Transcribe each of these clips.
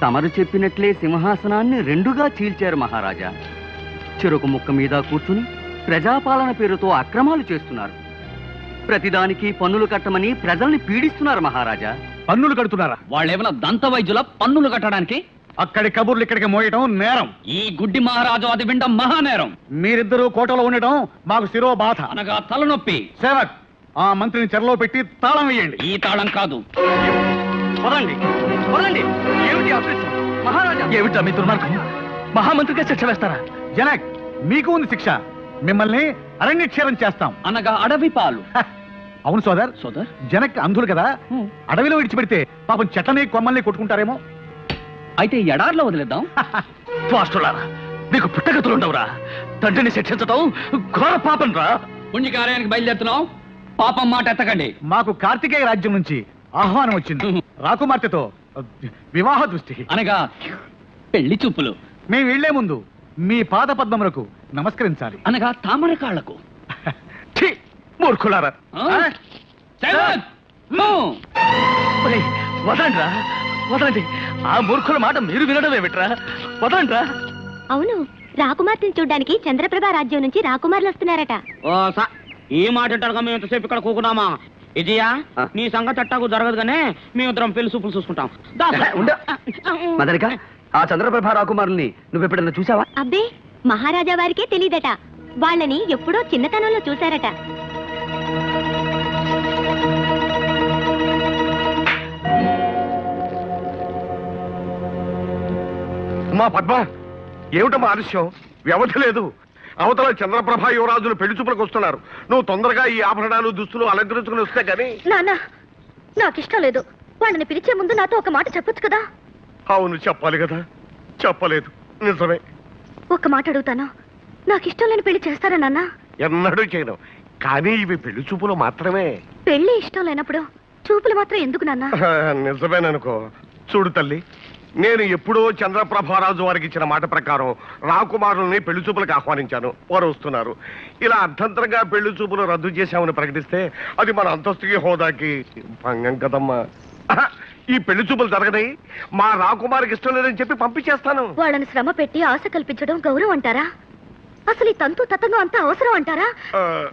తమరు చెప్పినట్లే సింహాసనాన్ని రెండుగా చీల్చారు మహారాజా. చెరుకు ముక్క మీద కూర్చుని ప్రజాపాలన పేరుతో అక్రమాలు చేస్తున్నారు. ప్రతిదానికి పన్నులు కట్టమని ప్రజల్ని పీడిస్తున్నారు మహారాజా. పన్నులు కడుతున్నారా? వాళ్ళేమైనా దంత వైద్యుల పన్నులు కట్టడానికి? అక్కడి కబుర్లు ఇక్కడికి మోయటం నేరం. ఈ గుడ్డి మహారాజు అది వినడం మహానేరం. మీరిద్దరూ కోటలో ఉండటం మాకు శిరో బాధ. అనగా తలనొప్పి. సేవక్, ఆ మంత్రిని చెరలో పెట్టి తాళం వేయండి. ఈ తాళం కాదు. వదండి, వదండి. ఏమిటి అదృష్టం మహారాజా? ఏమిటా మీ దుర్మార్గం? మహామంత్రిగా శిక్ష వేస్తారా? జనక్, మీకు ఉంది శిక్ష. మిమ్మల్ని అరణ్యక్షేరం చేస్తాం. అనగా అడవి పాలు. అవును సోదర్. సోదర్, జనక్ అంధులు కదా, అడవిలో విడిచిపెడితే పాపం చెట్లని కొమ్మల్ని కొట్టుకుంటారేమో. అయితే ఎడార్లో వదిలేద్దాం. త్వాష్టులారా, మీకు పుట్టగతులుండవురా. తండ్రిని శిక్షించటం ఘోర పాపం రా. పుణ్యకార్యానికి బయలుదేరుతున్నాం. పాపం మాట ఎత్తకండి. మాకు కార్తికేయ రాజ్యం నుంచి ఆహ్వానం వచ్చింది. రాకుమార్తెతో వివాహ దృష్టి. అనగా పెళ్లి చూపులు. మేము వెళ్లే ముందు మీ పాద పద్మములకు నమస్కరించాలి. అనగా తామర కాళ్లకు. ఛీ, మూర్ఖులారా. వదండ్రా, వదండి. ఆ మూర్ఖుల మాట మీరు వినడం ఏమిట్రా? వదండ్రా. అవును, రాకుమార్తెని చూడ్డానికి చంద్రప్రభ రాజ్యం నుంచి రాకుమారులు వస్తున్నారట. ఈ మాట అంటారుగా మేము ఎంతసేపు ఇక్కడ కూకున్నామా? ఇదియా నీ సంగతి అట్టాకు జరగదు గానే మేమిద్దరం పెళ్లి చూపులు చూసుకుంటాం. మదనిక, ఆ చంద్రప్రభ రాకుమారుల్ని నువ్వెప్పుడన్నా చూసావా? అబ్బే, మహారాజా వారికే తెలీదట. వాళ్ళని ఎప్పుడో చిన్నతనంలో చూశారట. అమ్మా పద్మ, ఏమిటమ్మా ఆలస్యం? వ్యవధి లేదు. అవతల చంద్రప్రభ యువరాజులు పెళ్లి చూపులకు వస్తున్నారు. నువ్వు తొందరగా ఈ ఆభరణాలు దుస్తులు అలంకరించుకుని వస్తే గానీ. నాన్న, నాకిష్టం లేదు. వాళ్ళని పిలిచే ముందు నాతో ఒక మాట చెప్పొచ్చు కదా. అవును, చెప్పాలి కదా. చెప్పలేదు. నిజమే. ఒక మాట అడుగుతాను, నాకిష్టం లేని పెళ్లి చేస్తారా నాన్న? ఎన్నడూ చేయను. కానీ ఇవి పెళ్లి చూపులు మాత్రమే. పెళ్లి ఇష్టం లేనప్పుడు చూపులు మాత్రం ఎందుకు నాన్న? నిజమేననుకో. చూడు తల్లి, నేను ఎప్పుడో చంద్రప్రభారాజు వారికి ఇచ్చిన మాట ప్రకారం రాకుమారుల్ని పెళ్లి చూపులకు ఆహ్వానించాను. వారు వస్తున్నారు. ఇలా అర్థంతరంగా పెళ్లి చూపులు రద్దు చేశామని ప్రకటిస్తే అది మన అంతస్తుకి హోదాకి భంగం కదమ్మా. ఈ పెళ్లి చూపులు జరగదై మా రాకుమారికి ఇష్టం లేదని చెప్పి పంపించేస్తాను. వాళ్ళని శ్రమ పెట్టి ఆశ కల్పించడం గౌరవం అంటారా? అసలు ఈ తంతు తతంగం అంతా అవసరం అంటారా?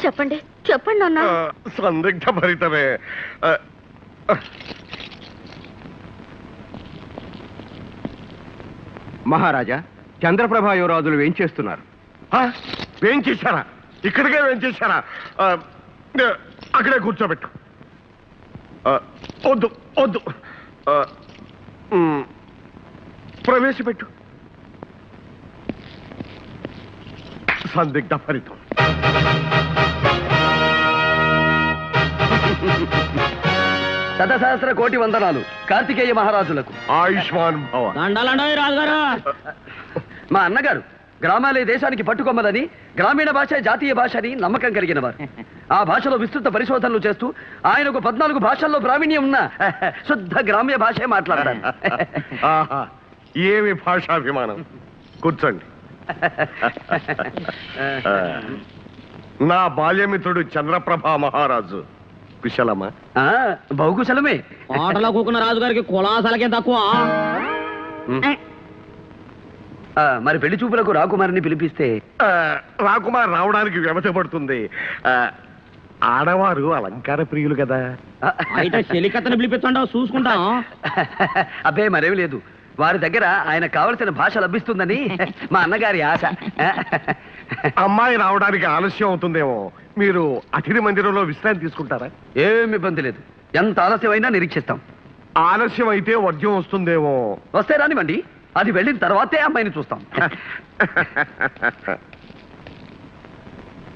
చెప్పండి, చెప్పండి నాన్న. సందిగ్ధ భరితమే. మహారాజా, చంద్రప్రభ యువరాజులు ఏం చేస్తున్నారు? ఏం చేశారా? ఇక్కడికే ఏం చేశారా? అక్కడే కూర్చోబెట్టు. వద్దు వద్దు, ప్రవేశపెట్టు. సందిగ్ధ ఫలితం. శతసహస్ర కోటి వందనాలు కార్తికేయ మహారాజులకు. ఆయుష్మాన్ భవ. దండాలండి రాజుగారు. మా అన్నగారు గ్రామాలే దేశానికి పట్టుకొమ్మలని, గ్రామీణ భాష జాతీయ భాష అని నమ్మకం కలిగిన వారు. ఆ భాషలో విస్తృత పరిశోధనలు చేస్తూ ఆయనకు 14 భాషల్లో ప్రావీణ్యం ఉన్న శుద్ధ గ్రామ్య భాషే మాట్లాడారు. ఏమి భాషాభిమానం. కూర్చోండి. నా బాల్యమిత్రుడు చంద్రప్రభ మహారాజు కుశలమా? బహుకుశలమే. కోటలో కూకున్న రాజుగారికి కులాసాలకే తక్కువ. మరి పెళ్లి చూపులకు రాకుమారిని పిలిపిస్తే? రాకుమార్ రావడానికి వ్యవధి పడుతుంది. ఆడవారు అలంకార ప్రియులు కదా. అయితే చెలికత్తని పిలిపించండి, చూసుకుంటాం. అబ్బే, మరేమి లేదు. వారి దగ్గర ఆయన కావలసిన భాష లభిస్తుందని మా అన్నగారి ఆశ. అమ్మాయి రావడానికి ఆలస్యం అవుతుందేమో. మీరు అతిథి మందిరంలో విశ్రాంతి తీసుకుంటారా? ఏమి ఇబ్బంది లేదు. ఎంత ఆలస్యమైనా నిరీక్షిస్తాం. ఆలస్యం అయితే వర్జ్యం వస్తుందేమో. వస్తే రానివ్వండి, అది వెళ్ళిన తర్వాతే అమ్మాయిని చూస్తాం.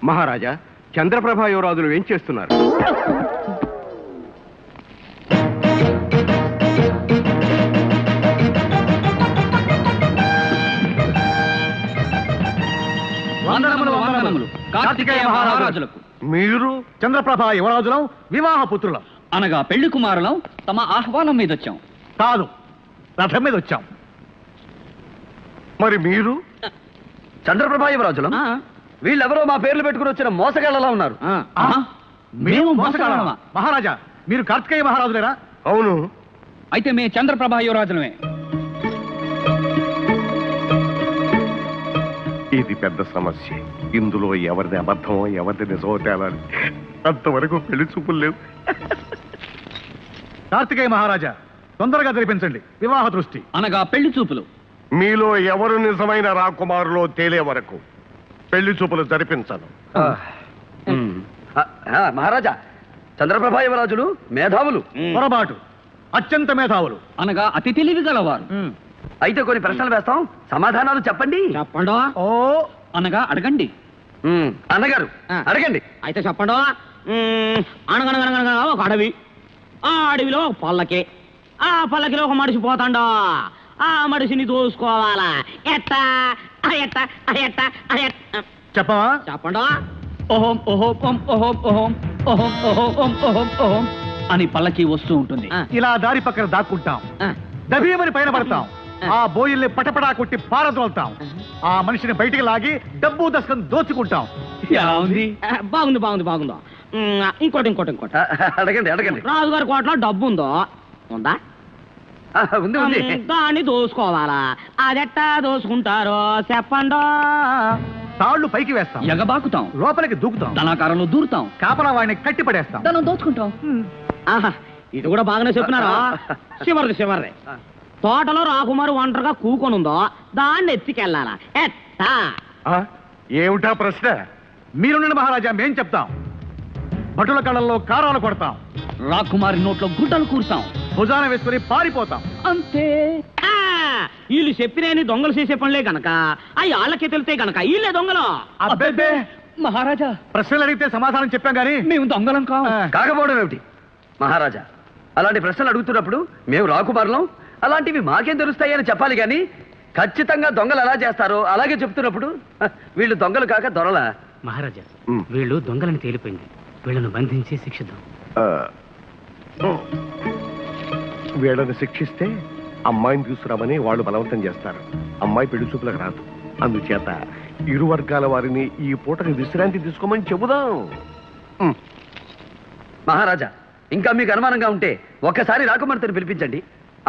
మహారాజా, చంద్రప్రభ యువరాజులు ఏం చేస్తున్నారు? కార్తికేయ మహారాజులకు. మీరు చంద్రప్రభ యువరాజులం, వివాహ పుత్రులం. అనగా పెళ్లి కుమారులం తమ ఆహ్వానం మీద వచ్చాం. కాదు, రథం మీద వచ్చాం. మరి మీరు? చంద్రప్రభ యువరాజులం. వీళ్ళెవరో మా పేర్లు పెట్టుకుని వచ్చిన మోసగాళ్ళలా ఉన్నారు. మేము మోసగాళ్ళమా? మహారాజా, మీరు కార్తికేయ మహారాజులేరా? అవును. అయితే మే చంద్రప్రభ యువరాజులమే. ఇది పెద్ద సమస్య. ఇందులో ఎవరిది అబద్ధమో ఎవరిది నిజమో తేలాలి. అంతవరకు పెళ్లి చూపులు లేవు. కార్తికేయ మహారాజా, తొందరగా జరిపించండి వివాహ దృష్టి. అనగా పెళ్లి చూపులు. మీలో ఎవరు నిజమైన రాకుమారులో తేలే వరకు పెళ్లి చూపులు జరిపించను. మహారాజా, చంద్రప్రభ యువరాజులు మేధావులు. పొరపాటు, అత్యంత మేధావులు. అనగా అతి తెలివి గలవారు. అయితే కొన్ని ప్రశ్నలు వేస్తాం, సమాధానాలు చెప్పండి. చెప్పండు. ఓ అనగా అడగండి. అన్నగారు అడగండి. అయితే చెప్పండు. అనగనగనగనగా ఒక అడవి, ఆ అడవిలో ఒక పల్లకి, ఆ పల్లకిలో ఒక మనిషి పోతాండో, ఆ మనిషిని దోసుకోవాలా. ఎట్టా ఎట్టా ఎట్టా ఎట్టా చెప్పవా? చెప్పండు. ఓహోం ఓహోం ఓం ఓహోం ఓహోం ఓహోం ఓహోం ఓం ఓహోం ఓహోం అని పల్లకి వస్తూ ఉంటుంది. ఇలా దారి పక్కన దాక్కుంటాం, ఆ, దబీమని పైన పడతాం, ఆ బోయిల్ని పటపడా కొట్టి పారదోల్తాం, ఆ మనిషిని బయటికి లాగి డబ్బు దశకం దోచుకుంటాం. ఎలా ఉంది? బాగుంది బాగుంది బాగుందో. ఇంకోటి ఇంకోటి ఇంకోటి. అడగండి అడగండి. రాజుగారి కోటలో డబ్బు ఉందో? ఉందా? ఉంది ఉంది. దాన్ని దోసుకోవాలా. అదెట్టా దోసుకుంటారో చెప్పండో. తాళ్లు పైకి వేస్తాం, ఎగబాకుతాం, లోపలికి దూకుతాం, ధనాకారంలో దూరుతాం, కాపలా వాడిని కట్టి పడేస్తాం. ధనం దోచుకుంటాం. ఆహా, ఇది కూడా బాగానే చెప్పినారా. చివరిది తోటలో రాకుమారు ఒంటరిగా కూకొనుందో, దాన్ని ఎత్తికెళ్ళాలా. ఎట్టా? ఏమిటా ప్రశ్న? మీరుండండి మహారాజా, మేం చెప్తాం. భటుల కళ్ళల్లో కారాలు కొడతాం, రాకుమారి నోట్లో గుడ్డలు కూర్తాం, భుజాన వేసుకుని పారిపోతాం. అంతే. వీళ్ళు చెప్పినేని దొంగలు చేసే పనులే గనక అవి వాళ్ళకే తెలితే గనక వీళ్ళే దొంగలు. అబ్బే, మహారాజా, ప్రశ్నలు అడిగితే సమాధానం చెప్పాం గానీ మేము దొంగలం కాం. కాకపోవడం ఏమిటి మహారాజా? అలాంటి ప్రశ్నలు అడుగుతున్నప్పుడు మేము రాకుమారులం, అలాంటివి మాకేం తెలుస్తాయి అని చెప్పాలి కానీ ఖచ్చితంగా దొంగలు ఎలా చేస్తారో అలాగే చెప్తున్నప్పుడు వీళ్ళు దొంగలు కాక దొరలా? మహారాజా, వీళ్ళు దొంగలని తేలిపోయింది. వీళ్ళను బంధించి శిక్షిద్దాం. వీళ్ళని శిక్షిస్తే అమ్మాయిని తీసుకురామని వాళ్ళు బలవంతం చేస్తారు. అమ్మాయి పెళ్లి చూపులకు రాదు. అందుచేత ఇరు వర్గాల వారిని ఈ పూటకి విశ్రాంతి తీసుకోమని చెబుదాం. మహారాజా, ఇంకా మీకు అనుమానంగా ఉంటే ఒక్కసారి రాకుమార్తెను పిలిపించండి.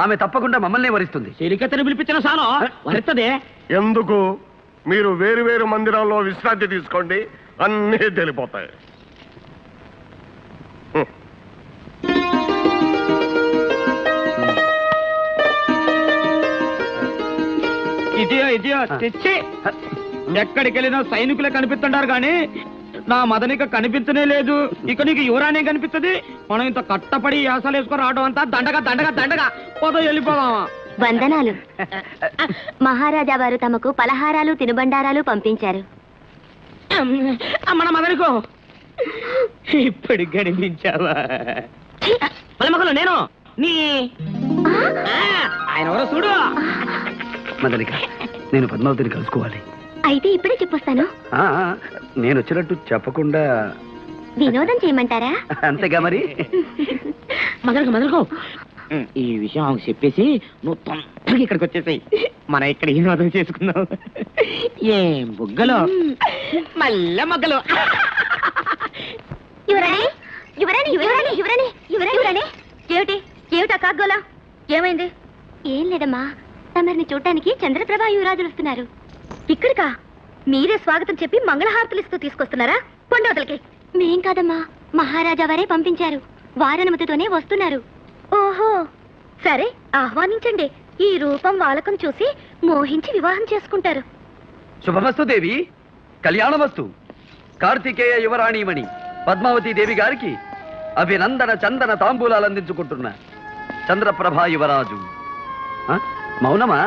ఆమె తప్పకుండా మమ్మల్ని వరిస్తుంది. చెలికత్తెను పిలిపించిన సాలో వరుತ್ತದೆ. ఎందుకు? మీరు వేరు వేరు మందిరాల్లో విశ్రాంతి తీసుకోండి, అన్నీ తెలిపోతాయి. ఇదియో తెచ్చి ఎక్కడికి వెళ్ళినా సైనికులే కనిపిస్తుంటారు కానీ నా మదనిక కనిపించనే లేదు. ఇక నీకు యువరానే కనిపిస్తుంది. మనం ఇంత కట్టపడి యాసలు వేసుకొని రావడం అంతా దండగా దండగా దండగా పోతా వెళ్ళిపోదామా. వందనాలు. మహారాజా వారు తమకు పలహారాలు తినుబండారాలు పంపించారు. మన మదనికో ఇప్పుడు కనిపించావా? పలమకలు నేను నీ ఆయన ఎవరో చూడు. మదనిక, నేను పద్మావతిని కలుసుకోవాలి. అయితే ఇప్పుడే చెప్పొస్తాను. నేను వచ్చినట్టు చెప్పకుండా వినోదం చేయమంటారా? అంతేగా మరి. మదనకో ఈ విషయం ఆమెకు చెప్పేసి నువ్వు తొందరగా ఇక్కడికి వచ్చేసాయి. మనం ఇక్కడ వినోదం చేసుకుందాం. ఏం బుగ్గలు మల్ల మొగ్గలు. యువరాణి, యువరాణి, యువరాణి, యువరాణి, యువరాణి. ఏమిటి ఏమిటా కాగ్గోలా? ఏమైంది? ఏం లేదమ్మా, తమరిని చూడటానికి చంద్రప్రభ యువరాజులు వస్తున్నారు. ఇక్కడికా? మీరే స్వాగతం చెప్పి మంగళహారతులు ఇస్తూ తీసుకొస్తున్నారా? పొండవతలకి. మేం కాదమ్మా, మహారాజా వారే పంపించారు. వారనుమతితోనే వస్తున్నారు. ఓహో, సరే ఆహ్వానించండి. ఈ రూపం వాలకం చూసి మోహించి వివాహం చేసుకుంటారు. శుభమస్తు దేవి, కళ్యాణమస్తు. కార్తికేయ యువరాణిమణి పద్మావతి దేవి గారికి అభినందన చందన తాంబూలాలు అందించుకుంటున్న చంద్రప్రభ యువరాజు. మౌనమా?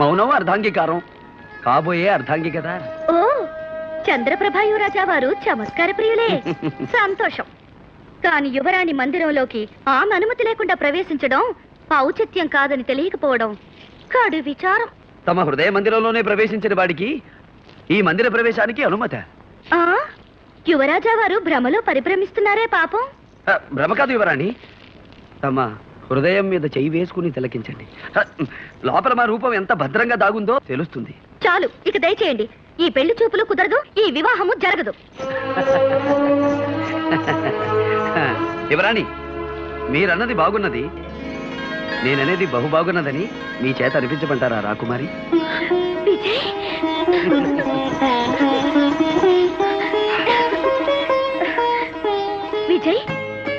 మౌనం అర్ధాంగీకారం, కాబోయే అర్ధాంగి కదా. ఓ, చంద్రప్రభ యువరాజా వారు చమత్కార ప్రియులే. సంతోషం. కాని యువరాణి మందిరంలోకి ఆమె అనుమతి లేకుండా ప్రవేశించడం ఔచిత్యం కాదని తెలియకపోవడం కాడు విచారం. తమ హృదయ మందిరంలోనే ప్రవేశించిన వాడికి ఈ మందిర ప్రవేశానికి అనుమత? యువరాజా వారు భ్రమలో పరిభ్రమిస్తున్నారే పాపం. భ్రమ కాదు యువరాణి, తమ హృదయం మీద చెయ్యి వేసుకుని తిలకించండి. లోపల మా రూపం ఎంత భద్రంగా దాగుందో తెలుస్తుంది. చాలు, ఇక దయచేయండి. ఈ పెళ్లి చూపులు కుదరదు, ఈ వివాహము జరగదు. యువరాణి, మీరన్నది బాగున్నది, నేననేది బహు బాగున్నదని మీ చేత అనిపించమంటారా రాకుమారి? విజయ్ విజయ్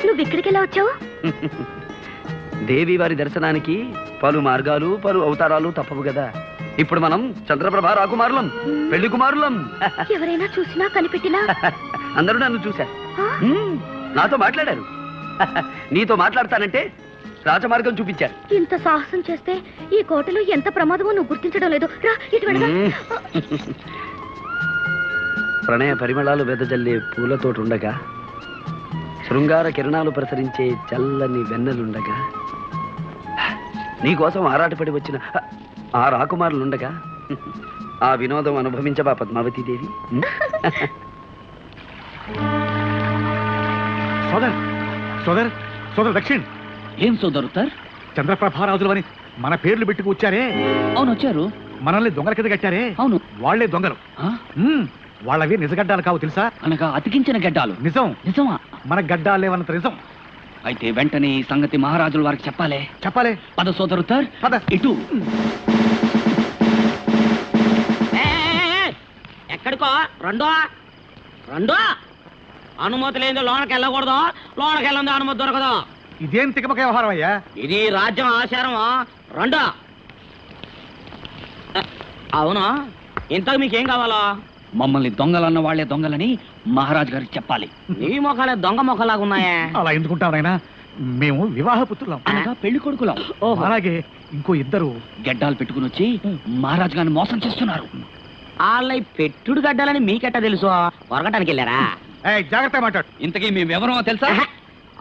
నువ్వు ఇక్కడికి ఎలా వచ్చావు? దేవి వారి దర్శనానికి పలు మార్గాలు పలు అవతారాలు తప్పవు కదా. ఇప్పుడు మనం చంద్రప్రభ రాకుమారులం, పెళ్లి కుమారులం. ఎవరైనా చూసినా కనిపెట్టినా అందరూ నన్ను చూశారు, నాతో మాట్లాడారు. నీతో మాట్లాడతానంటే రాజమార్గం చూపించారు. ఇంత సాహసం చేస్తే ఈ కోటలో ఎంత ప్రమాదమో నువ్వు గుర్తించడం లేదు. రా ఇటు వెళదాం. ప్రణయ పరిమళాలు వెదజల్లే పూలతోటుండగా, శృంగార కిరణాలు ప్రసరించే చల్లని వెన్నెలుండగా, నీకోసం ఆరాటపడి వచ్చిన ఆ రాకుమారులుండగా, ఆ వినోదం అనుభవించబా పద్మావతీదేవి. సోదర్ సోదర్ సోదర్ దక్షిణ్, ఏం సోదరుతార్? చంద్రప్రభారాజులు అని మన పేర్లు పెట్టుకు వచ్చారే, అవును వచ్చారు. మనల్ని దొంగల కింద కట్టారే, అవును. వాళ్లే దొంగలు. ఆ? వాళ్ళవి నిజగడ్డాలు కావు తెలుసా? అనగా అతికించిన గడ్డాలు. నిజం. నిజమా? మన గడ్డాలేవన్నంత నిజం. అయితే వెంటనే ఈ సంగతి మహారాజుల వారికి చెప్పాలి. చెప్పాలి. పద సోదరుతార్, పద. ఇటు. ఎక్కడికో రెండో రెండో అనుమతి లేని లోనకి వెళ్ళకూడదు, లోనకి వెళ్ళంది అనుమతి దొరకదు. ఇదేం తికమక వ్యవహారం అయ్యా? ఇది రాజ్యం ఆచారం. రెండో అవును, ఇంతకు మీకేం కావాలో? మమ్మల్ని దొంగలన్న వాళ్లే దొంగలని మహారాజు గారికి చెప్పాలి. నీ మొఖాలే దొంగ మొఖలాగా ఉన్నాయే. అలా ఎందుకుంటాం నాయనా? మేము వివాహ పుత్రులం. అనగా పెళ్లి కొడుకులం. అలాగే ఇంకో ఇద్దరు గడ్డాలు పెట్టుకుని వచ్చి మహారాజు గారిని మోసం చేస్తున్నారు. వాళ్ళ పెట్టుడు గడ్డాలని మీకెట్ట తెలుసు? వరగటానికి వెళ్ళారా? జాగ్రత్త మాట్లాడు. ఇంతకీ మేమెవరో తెలుసా?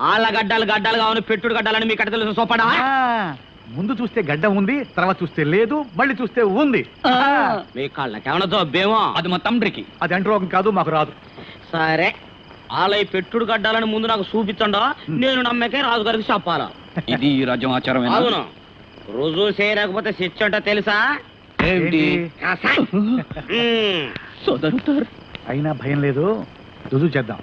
వాళ్ళ గడ్డాలు గడ్డాలు కావాలి, పెట్టుడు గడ్డాలని మీకెట్ట తెలుసు? సోపడా ముందు చూస్తే గడ్డ ఉంది, తర్వాత చూస్తే లేదు, మళ్ళీ చూస్తే ఉంది. మీ కళ్ళకేమన్నా జబ్బేమో? అది మా తండ్రికి. అది అంటరోగం కాదు, మాకు రాదు. సరే, వాళ్ళ పెట్టుడు గడ్డాలని ముందు నాకు చూపించండా, నేను నమ్మకే రాజుగారికి చెప్పాలా. ఇది ఈ రాజ్యం ఆచారం. అవును, రుజువు చేయలేకపోతే శిక్ష అంటే తెలుసా? ఏమిటి? సోదరుతార్, అయినా భయం లేదు, రుజువు చేద్దాం.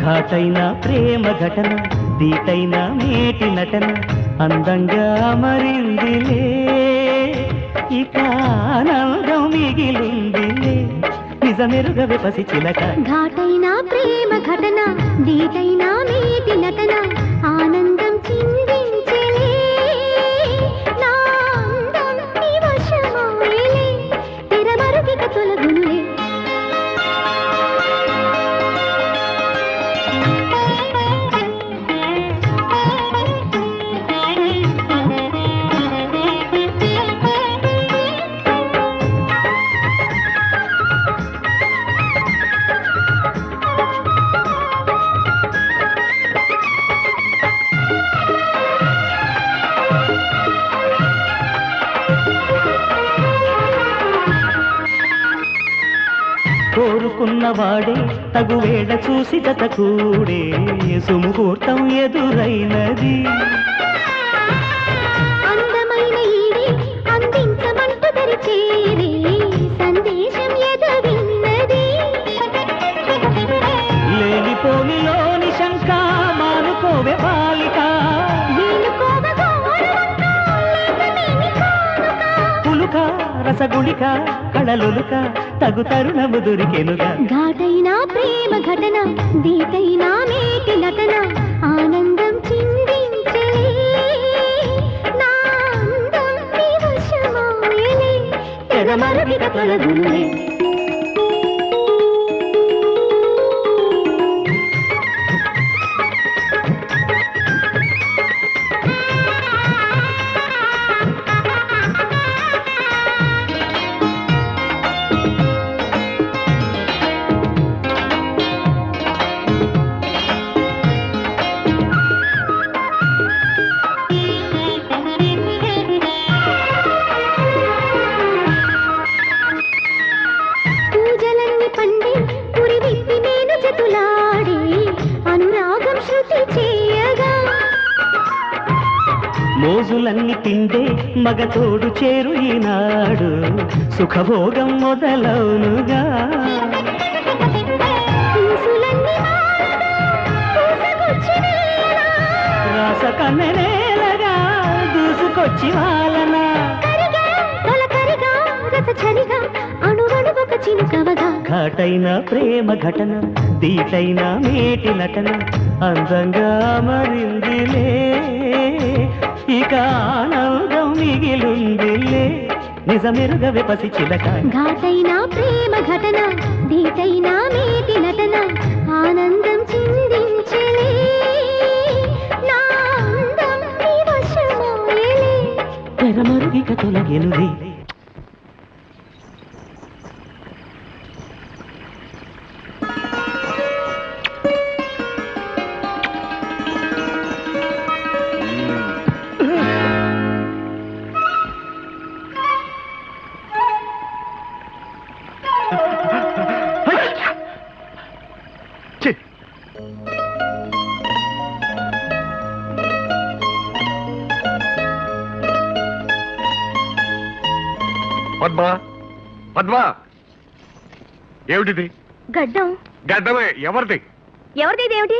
ఘాటైన ప్రేమ ఘటన, దీటైన మేటి నటన, అందంగా మరిందిలే, ఇక ఆనందం మిగిలిందిలే, నిజమెరుగవే పసి చిలక. ఘాటైన ప్రేమ ఘటన, దీటైన మేటి నటన, ఆనందం చిందించెలే, నా అందం నీ వశమాయెలే, తెరమరుగిక తొలగునులే. కోరుకున్నవాడే తగువేళ చూసి జత కూడే, సుముహూర్తం ఎదురైనది. అందమైన ఈడే అందించమంటూ తెరిచేరే, సందేశం ఎదవిన్నది. లేనిపోనిలోని శంక మానుకోవే బాలిక, పులుక రసగుళిక కళలులుక తగు తరుణము దొరికెనుగా. ఘాటైన ప్రేమ ఘటన, దీటైన మేటి నటన, ఆనందం చిందించెలే, నా అందం నీ వశమాయెలే, తెరమరుగిక తొలగునులే. బంతులాడి అనురాగం శృతి చేయగా మోజులన్నీ తిండే మగతోడు చేరు ఈనాడు సుఖభోగం మొదలవునుగా పూసులన్నీ మారగా పూసకొచ్చి వేళ రాస కన్నెనేలగా దూసుకొచ్చి వాలనా కరిగా తొలకరిగా రసచరిగా అణువణువొక చినుకవగా ఘాటైన ప్రేమ ఘటన దీటైన మేటి నటన అందంగా మరిందిలే ఇక ఆనందం మిగిలుందిలే నిజమెరుగవే పసి చిలక ఘాటైన ప్రేమ ఘటన దీటైన మేటి నటన ఆనందం చిందించలే నా అందం నీ వశమాయలే తెరమరుగిక తొలగెనులే ఛీ! పద్మ పద్మ ఏమిటిది? గడ్డం గడ్డమే. ఎవరిది? ఎవరిది ఏమిటి?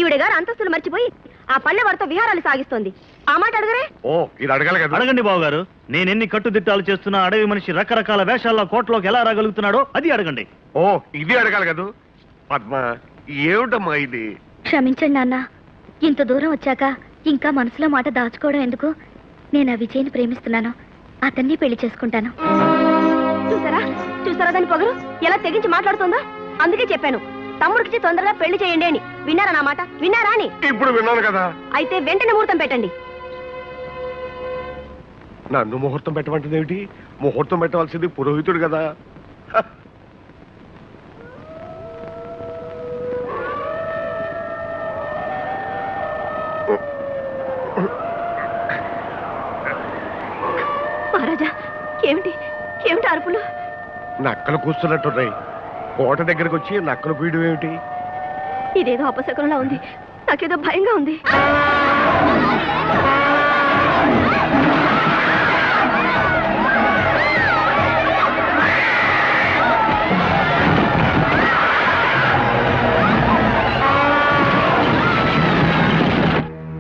ఈవిడ గారు అంతస్తులు మర్చిపోయి ఆ పల్లె వారితో విహారాలు సాగిస్తోంది. ఆ మాట అడగరే? ఓ, ఇది అడగాలి కదా. అడగండి బావగారు, నేనెన్ని కట్టుదిట్టాలు చేస్తున్నా అడవి మనిషి రకరకాల వేషాల్లో కోటలోకి ఎలా రాగలుగుతున్నాడో అది అడగండి. ఓ, ఇది అడగాలి కదా. పద్మ, ఏమిటమ్మా ఇది? క్షమించండి నాన్న, ఇంత దూరం వచ్చాక ఇంకా మనసులో మాట దాచుకోవడం ఎందుకు? నేను ఆ విజయ్ని ప్రేమిస్తున్నాను, అతన్ని పెళ్లి చేసుకుంటాను. చూసారా చూసారా దాని పొగరు ఎలా తెగించి మాట్లాడుతుందో? అందుకే చెప్పాను తమ్ముడికి తొందరగా పెళ్లి చేయండి అని. విన్నారా నా మాట? విన్నారా అని? ఇప్పుడు విన్నాను కదా. అయితే వెంటనే ముహూర్తం పెట్టండి. నన్ను ముహూర్తం పెట్టమంటుంది ఏమిటి? ముహూర్తం పెట్టవలసింది పురోహితుడు కదా. హ. మహారాజా, ఏమిటి ఏమిటి అరుపులు? నక్కలు కూస్తున్నట్టున్నాయి. కోట దగ్గరకు వచ్చి నక్కలు కూయడం ఏమిటి? ఇదేదో అపశకునంలా ఉంది. నాకేదో భయంగా ఉంది.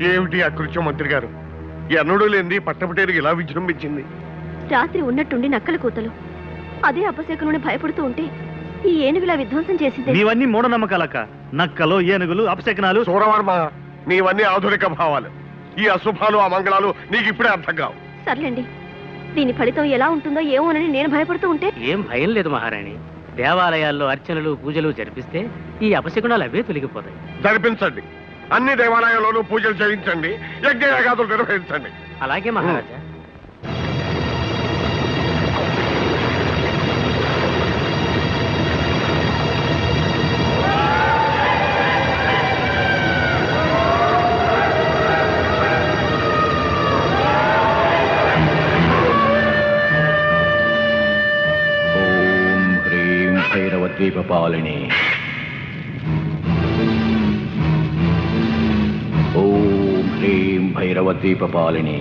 ఏమిటి అకృత్యం మంత్రి గారు? ఎన్నడూ లేనిది పట్టపటేరు ఇలా విజృంభించింది. రాత్రి ఉన్నట్టుండి నక్కల కూతలు. అదే అపశకునుని భయపడుతూ ఉంటే ఈ ఏనుగులా విధ్వంసం చేసింది. నీవన్నీ మూఢనమ్మకాలక్క. నక్కలు, ఏనుగులు, అపశకనాలు. సూరవర్మ, నీవన్నీ ఆధునిక భావాలు. ఈ అశుభాలు, అమంగళాలు నీకు ఇప్పుడే అర్థం కావు. సర్లేండి, దీని ఫలితం ఎలా ఉంటుందో ఏమోనని నేను భయపడుతూ ఉంటే. ఏం భయం లేదు మహారాణి. దేవాలయాల్లో అర్చనలు పూజలు జరిపిస్తే ఈ అపశకునాలు అవే తొలగిపోతాయి. జరిపించండి. అన్ని దేవాలయాల్లోనూ పూజలు చేయించండి, యజ్ఞయాగాదులు నిర్వహించండి. అలాగే మహారాజా. భైరవద్వీపపాలిని. ఓం హ్రీం భైరవద్వీపపాలిని.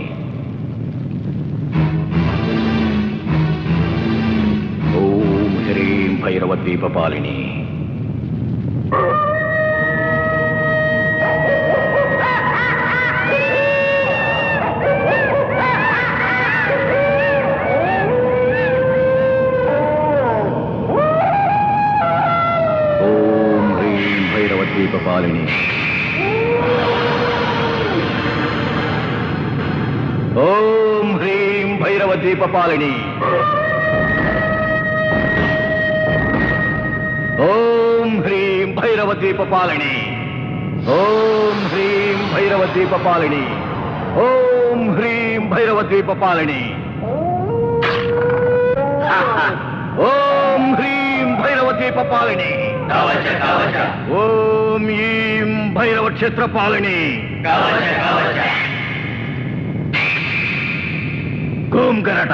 ఓం హ్రీం భైరవద్వీపపాలిని. భైరవద్వీపపాలిని. ఓం హ్రీం భైరవద్వీపపాలిని. ఓం హ్రీం భైరవద్వీపపాలిని. ఓం హ్రీం భైరవద్వీపపాలిని. ఓం హ్రీం భైరవద్వీపపాలిని. ఓం హ్రీం భైరవద్వీపపాలిని. ఓం ఈం భైరవ క్షేత్రపాలిని. ఓం గరట.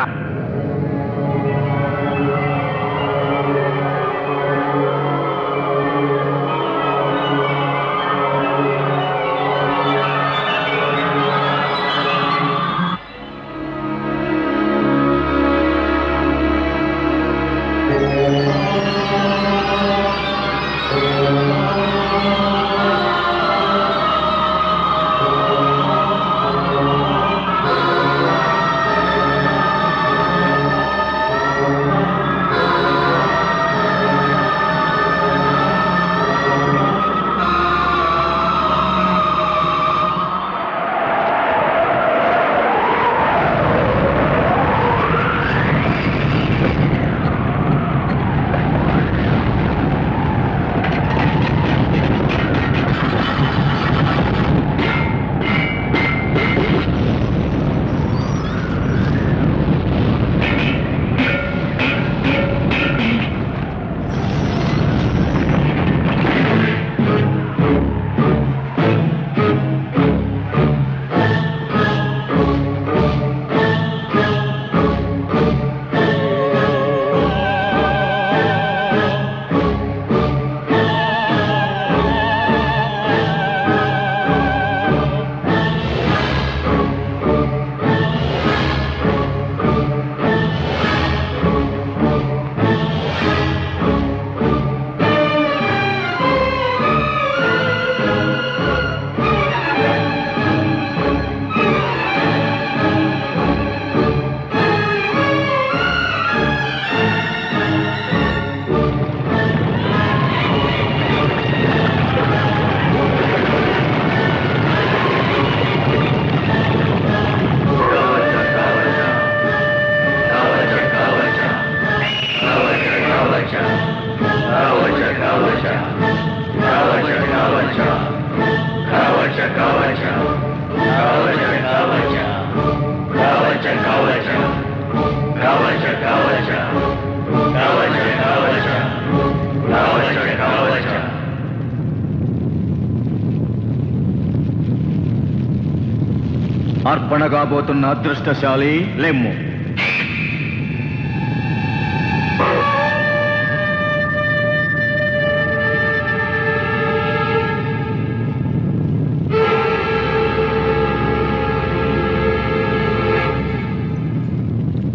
అర్పణ కాబోతున్న అదృష్టశాలి లెమ్ము.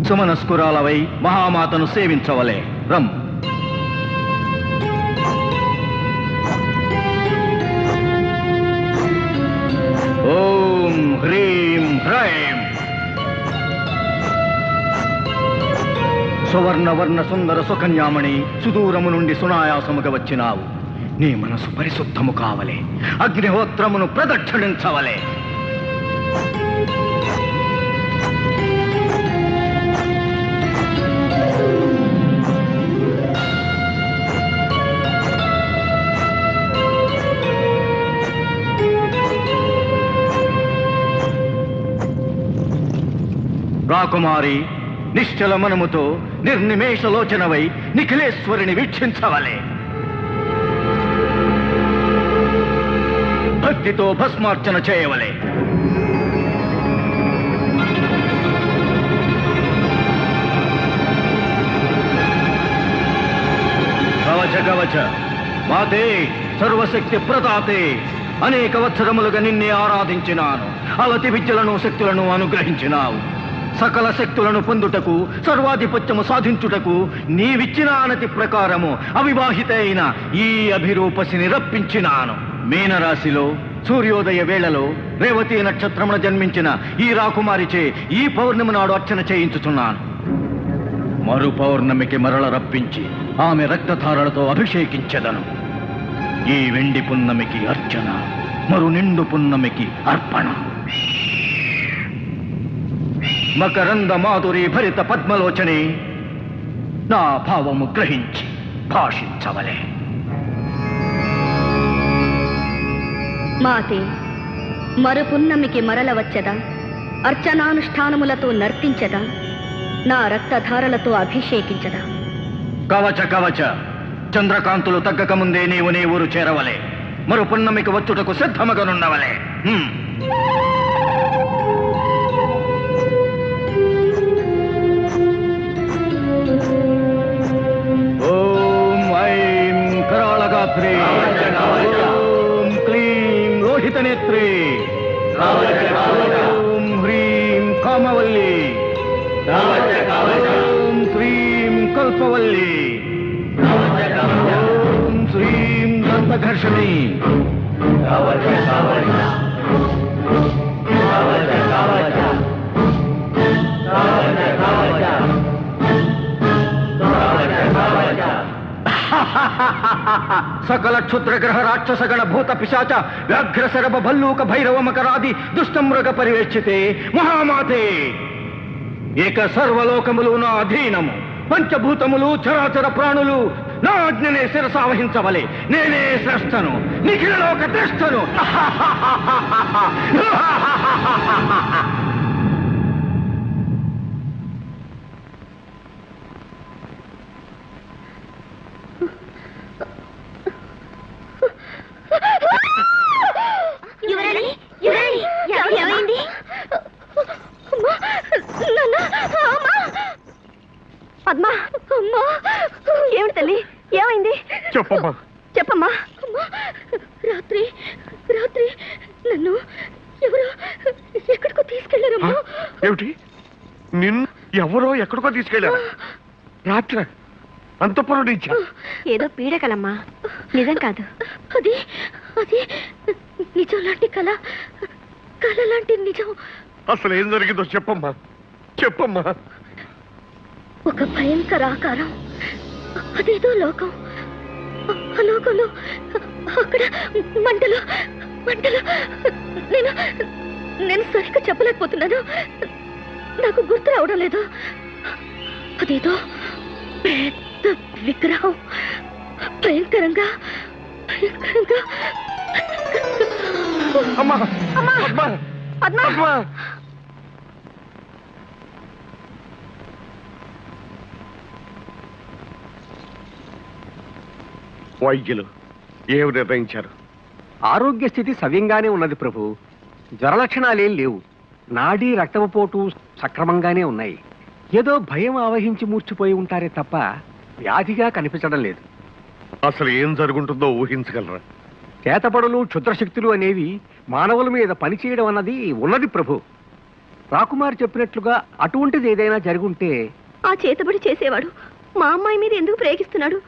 సుమనస్కురాలవై మహామాతను సేవించవలే. రమ్. ఓం హ్రీం హ్రైం. సువర్ణవర్ణ సుందర సుకన్యామణి, సుదూరము నుండి సునాయాసముగా వచ్చినావు. నీ మనసు పరిశుద్ధము కావలే. అగ్నిహోత్రమును ప్రదక్షిణించవలే. రాకుమారి, నిశ్చల మనముతో నిర్నిమేషలోచనవై నిఖిలేశ్వరిని వీక్షించవలే. భక్తితో భస్మార్చన చేయవలే. కవచ కవచ మాతే, సర్వశక్తి ప్రదాతే, అనేక వత్సరములుగా నిన్నే ఆరాధించినాను. అలతి విద్యలను శక్తులను అనుగ్రహించినావు. సకల శక్తులను పొందుటకు, సర్వాధిపత్యము సాధించుటకు నీవిచ్చిన ఆనతి ప్రకారము అవివాహిత అయిన ఈ అభిరూపసిని రప్పించినాను. మీనరాశిలో సూర్యోదయ వేళలో రేవతి నక్షత్రమున జన్మించిన ఈ రాకుమారిచే ఈ పౌర్ణమి నాడు అర్చన చేయించుచున్నాను. మరు పౌర్ణమికి మరల రప్పించి ఆమె రక్తధారలతో అభిషేకించెదను. ఈ వెండి పున్నమికి అర్చన, మరు నిండు పున్నమికి అర్పణ. మకరంద మాధురి భరిత పద్మలోచని, నా భావము గ్రహించి భాషించవలే. మాతే, మరుపున్నమికి మరల వచ్చదా, అర్చనానుష్ఠానములతో నర్తించదా, నా రక్తధారలతో అభిషేకించదా. కవచ కవచ, చంద్రకాంతులు తగ్గక ముందే నీవు నీ ఊరు చేరవలే. మరు పున్నమికి వచ్చుటకు సిద్ధమగనుండవలే. ఓం ఐం కరాళగాత్రి, ఓం క్లీం లోహితనేత్రి, ఓం హ్రీం కామవల్లి, ఓం శ్రీం కల్పవల్లి, ఓం శ్రీం దంతఘర్షణి. సకల క్షుద్రగ్రహ రాక్షసగణ భూత పిశాచ వ్యాఘ్ర శరభ భల్లూక భైరవ మకరాది దుష్టమృగ పరివేక్షితే మహామాతే, ఏక సర్వలోకములు నా అధీనము. పంచభూతములు చరాచర ప్రాణులు నా ఆజ్ఞనే శిరసావహించవలే. నేనే శ్రేష్ఠను, నిఖిల లోక శ్రేష్ఠను. ఏమైంది? పద్మా, అమ్మా, ఏమిటి తల్లి, ఏమైంది? చెప్పమ్మా. చెప్పమ్మా. రాత్రి రాత్రి నన్ను ఎవరో ఎక్కడికో తీసుకెళ్లారమ్మా. ఏమిటి? నిన్ను ఎవరో ఎక్కడికో తీసుకెళ్ళారా? రాత్రి అంతఃపురం నుంచి? ఏదో పీడకలమ్మా, నిజం కాదు. అది అది నిజం లాంటి కళ, కళ లాంటి నిజం. అసలు ఏం జరిగిందో చెప్పమ్మా, చెప్పమ్మా. ఒక భయంకర ఆకారం, అదేదో లోకం. ఆ లోకంలో అక్కడ మంటలు మంటలు. నేను నేను సరిగ్గా చెప్పలేకపోతున్నాను, నాకు గుర్తు రావడం లేదు. అదేదో పెద్ద విగ్రహం, భయంకరంగా భయంకరంగా. అమ్మా, అమ్మా, అమ్మా, పద్మా. అమ్మా. వైద్యులు ఏమి నిర్ణయించారు? ఆరోగ్య స్థితి సవ్యంగానే ఉన్నది ప్రభు, జ్వర లక్షణాలేం లేవు. నాడీ రక్తపోటు సక్రమంగానే ఉన్నాయి. ఏదో భయం ఆవహించి మూర్చిపోయి ఉంటారే తప్ప వ్యాధిగా కనిపించడం లేదు. అసలు ఏం జరుగుంటుందో ఊహించగలరా? చేతపడులు క్షుద్రశక్తులు అనేవి మానవుల మీద పనిచేయడం అన్నది ఉన్నది ప్రభు. రాకుమారి చెప్పినట్లుగా అటువంటిది ఏదైనా జరుగుంటే ఆ చేతబడి చేసేవాడు మా అమ్మాయి మీద ఎందుకు ప్రేగిస్తున్నాడు?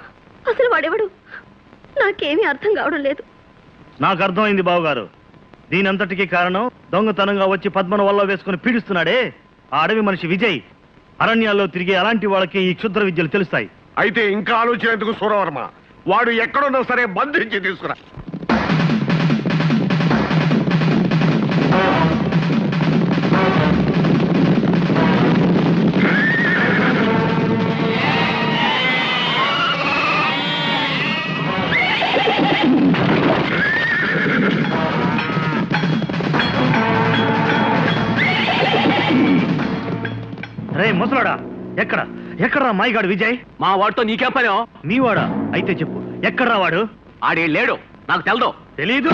అసలు వాడెవడు? నాకేమీ అర్థం కావడం లేదు. నాకు అర్థమైంది బావగారు. దీనంతటికీ కారణం దొంగతనంగా వచ్చి పద్మను వల్ల వేసుకుని పీడిస్తున్నాడే ఆ అడవి మనిషి విజయ్. అరణ్యాల్లో తిరిగే అలాంటి వాళ్ళకి ఈ క్షుద్ర విద్యలు తెలుస్తాయి. అయితే ఇంకా ఆలోచన ఎందుకు సూరవర్మ? వాడు ఎక్కడున్నా సరే బంధించి తీసుకురా. రే ముసలాడా, ఎక్కడరా మాయగాడు విజయ్? మా వాడితో నీకేం పని? మీ వాడా? అయితే చెప్పు, ఎక్కడ్రా వాడు? ఆడే లేడు, నాకు తెలదు. తెలీదు?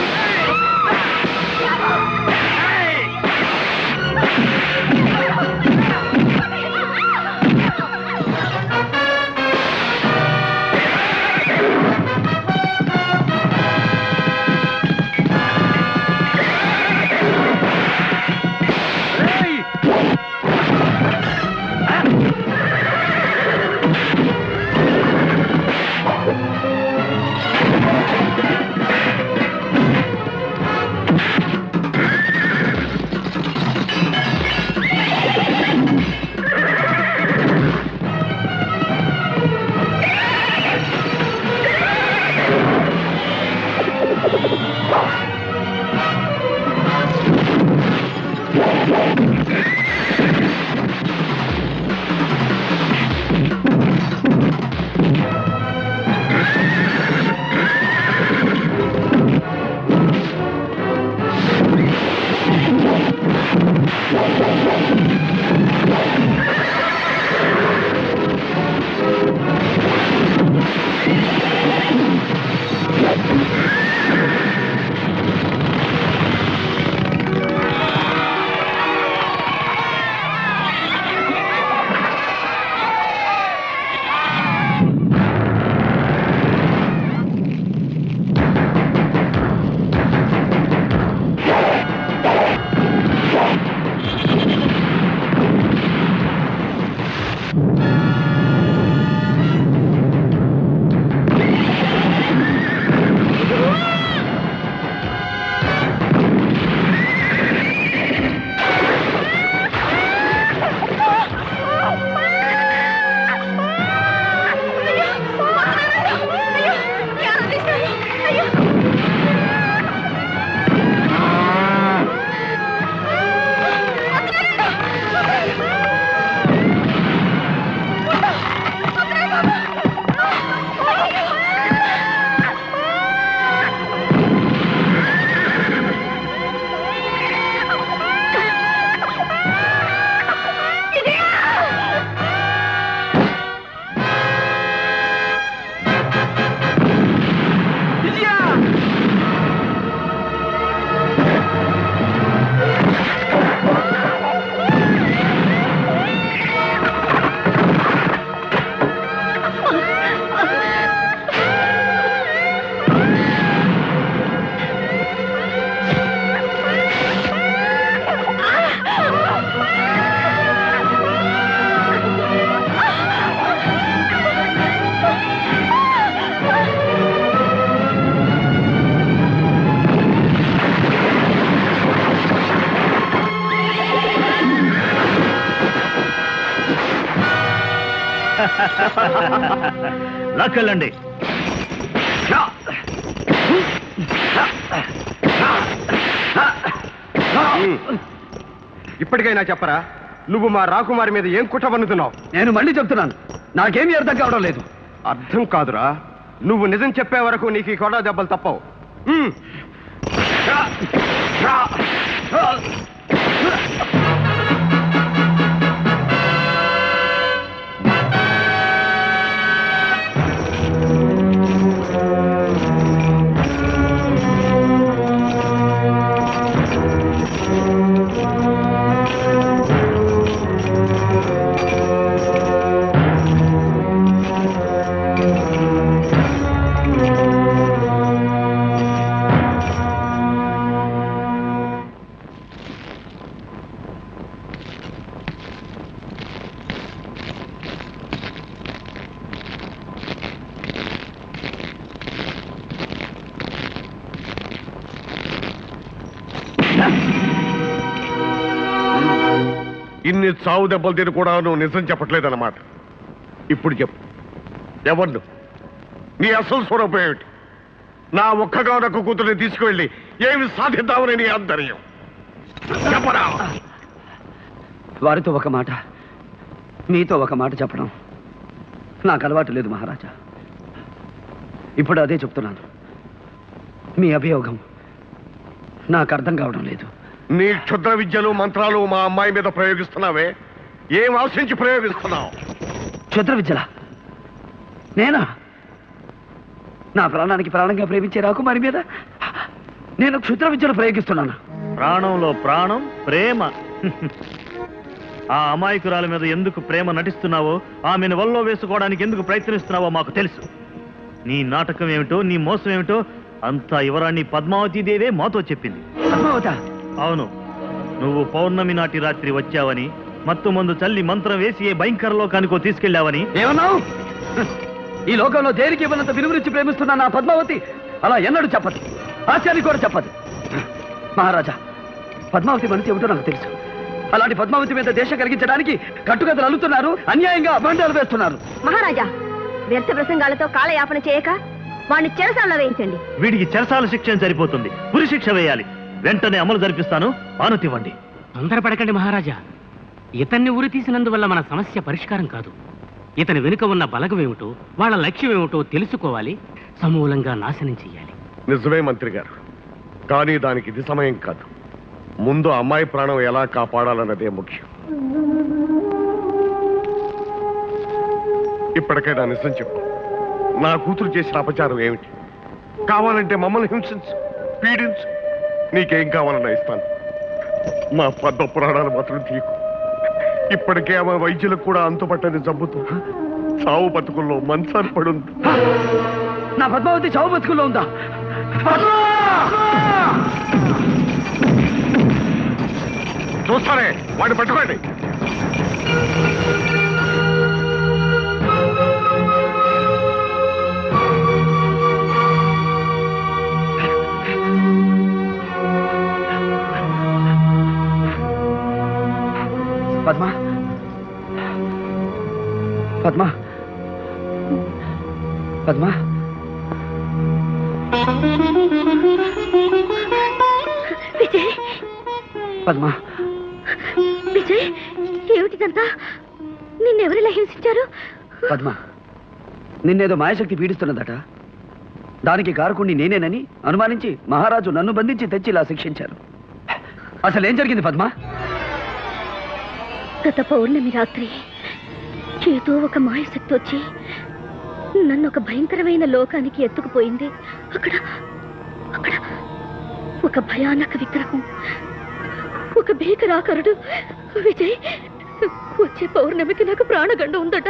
లాక్కెళ్ళండి. ఇప్పటికైనా చెప్పరా, నువ్వు మా రాకుమారి మీద ఏం కుట్ర పన్నుతున్నావు? నేను మళ్ళీ చెప్తున్నాను, నాకేమీ అర్థం కావడం లేదు. అర్థం కాదురా, నువ్వు నిజం చెప్పే వరకు నీకు ఈ కొడ దెబ్బలు తప్పవు. ఇన్ని చావు దెబ్బలు తిని కూడా నువ్వు నిజం చెప్పట్లేదన్నమాట. ఇప్పుడు చెప్పు, ఎవరు నీ అసలు స్వరూపం ఏమిటి? నా ఒక్కగానొక్క కూతురిని తీసుకువెళ్ళి ఏమి సాధిద్దామని నీ ఆంతర్యం చెప్పరా? వారితో ఒక మాట, మీతో ఒక మాట చెప్పడం నాకు అలవాటు లేదు మహారాజా. ఇప్పుడు అదే చెప్తున్నాను. మీ అభియోగం నాకు అర్థం కావడం లేదు. నీ క్షుద్ర విద్యలు మంత్రాలు మా అమ్మాయి మీద ప్రయోగిస్తున్నావే, ఏం ఆశించి ప్రయోగిస్తున్నావు? క్షుద్ర విద్యలా? నేనా? నా ప్రాణానికి ప్రాణంగా ప్రేమించే రాకుమారి మీద నేను క్షుద్ర విద్యలు ప్రయోగిస్తున్నాను? ప్రాణంలో ప్రాణం ప్రేమ. ఆ అమాయకురాల మీద ఎందుకు ప్రేమ నటిస్తున్నావో, ఆమెను వల్లో వేసుకోవడానికి ఎందుకు ప్రయత్నిస్తున్నావో మాకు తెలుసు. నీ నాటకం ఏమిటో, నీ మోసం ఏమిటో అంతా యువరాణి పద్మావతీదేవే మాతో చెప్పింది. అవును, నువ్వు పౌర్ణమి నాటి రాత్రి వచ్చావని, మత్తు మందు చల్లి మంత్రం వేసి ఏ భయంకర లోకానికో తీసుకెళ్లావని. ఏమన్నావు? ఈ లోకంలో దేనికి ఇవ్వనంత విలువరించి ప్రేమిస్తున్నా నా పద్మావతి అలా ఎన్నడూ చెప్పదు, ఆశ్చర్య కూడా చెప్పదు. మహారాజా, పద్మావతి మనసు ఏమిటో నాకు తెలుసు. అలాంటి పద్మావతి మీద దేశం కలిగించడానికి కట్టుకథలు అల్లుతున్నారు, అన్యాయంగా అభండాలు వేస్తున్నారు. మహారాజా, వ్యర్థ ప్రసంగాలతో కాలయాపన చేయక వాడిని చెరసాలలో వేయించండి. వీడికి చెరసాల శిక్ష సరిపోతుంది, ఉరి శిక్ష వేయాలి. వెంటనే అమలు జరిపిస్తాను, ఆనుతివ్వండి. తొందరపడకండి మహారాజా. ఇతన్ని ఉరి తీసినందువల్ల మన సమస్య పరిష్కారం కాదు. ఇతని వెనుక ఉన్న బలగమేమిటో, వాళ్ళ లక్ష్యం ఏమిటో తెలుసుకోవాలి, సమూలంగా నాశనం చెయ్యాలి. నిజమే మంత్రి గారు, కానీ దానికి ఇది సమయం కాదు. ముందు అమ్మాయి ప్రాణం ఎలా కాపాడాలన్నదే ముఖ్యం. ఇప్పటికైనా నిజం చెప్పు, నా కూతురు చేసిన అపచారం ఏమిటి? కావాలంటే మమ్మల్ని హింసించు, పీడించు, నీకేం కావాలన్నా ఇస్తాను. మా పద్మ పురాణాలు మాత్రం తీయకు. ఇప్పటికే ఆమె వైద్యులకు కూడా అంతుపట్టని జబ్బుతో చావు బతుకుల్లో మంచాన్ని పడుంది. నా పద్మావతి చావు బతుకుల్లో ఉందా? చూస్తారే, వాడిని పట్టుకోండి. పద్మా, పద్మా, పద్మా. విజయ్, పద్మా, విజయ్, ఏమిటిదంతా? నిన్నెవరిలా హింసించారు? పద్మా, నిన్నేదో మాయశక్తి పీడిస్తున్నదట. దానికి కారకుణ్ణి నేనేనని అనుమానించి మహారాజు నన్ను బంధించి తెచ్చి ఇలా శిక్షించారు. అసలు ఏం జరిగింది పద్మా? గత పౌర్ణమి రాత్రి ఏదో ఒక మాయశక్తి వచ్చి నన్ను ఒక భయంకరమైన లోకానికి ఎత్తుకుపోయింది. అక్కడ అక్కడ ఒక భయానక విగ్రహం, ఒక భీకరాకరుడు. విజయ్, వచ్చే పౌర్ణమికి నాకు ప్రాణగండ ఉందట.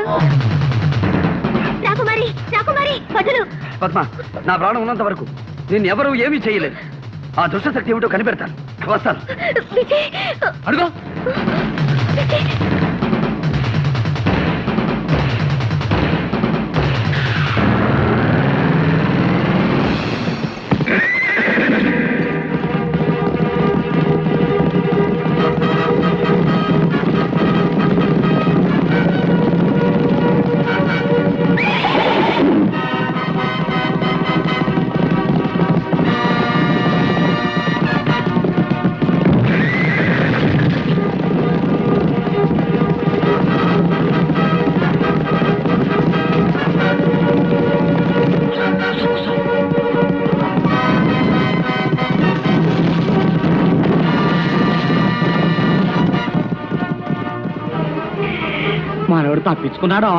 రాకుమారి, రాకుమారి, వదలు. పద్మ, నా ప్రాణం ఉన్నంత వరకు నేను ఎవరూ ఏమీ చేయలేదు. ఆ దుష్టశక్తి ఏమిటో కనిపెడతాను. వస్తాను. విజయ్, అడుగు. మనోడు తప్పించుకున్నాడా?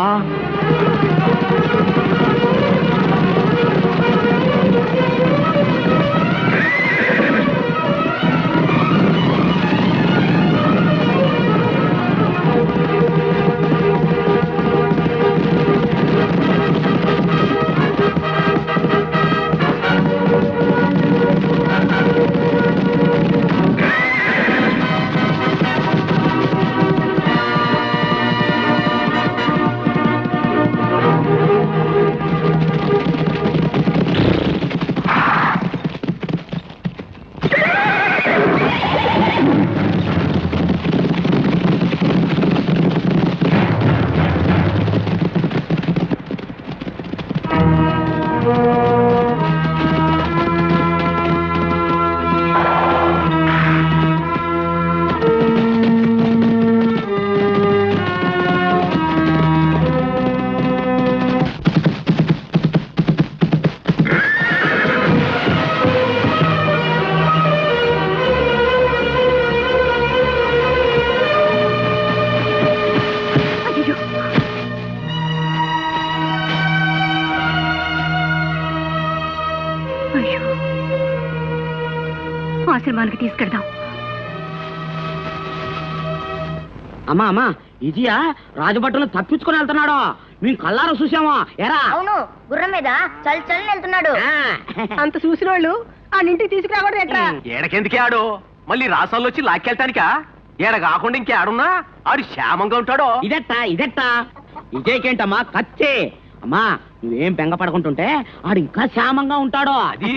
ఆశ్రమానికి తీసుకెళ్దాం. అమ్మా అమ్మా ఇదియా రాజభట్టును తప్పించుకొని వెళ్తున్నాడు. మేము కళ్ళారా చూసామా ఎరా? అవును, గుర్రం మీద చల్ చల్ వెళ్తున్నాడు. అంత చూసిన వాళ్ళు ఆ ఇంటికి తీసుకురాకూడదు ఎట్లా? ఏడకెందుకే ఆడు మళ్ళీ రాసాల్లో వచ్చి లాక్కెళ్తానికా? ఏడ కాకుండా ఇంకే ఆడున్నా ఆడు క్షేమంగా ఉంటాడో. ఇదెట్టా ఇదేకేంటమ్మా కచ్చే. అమ్మా నువ్వేం బెంగ పడకుంటుంటే ఆడు ఇంకా క్షేమంగా ఉంటాడో. అది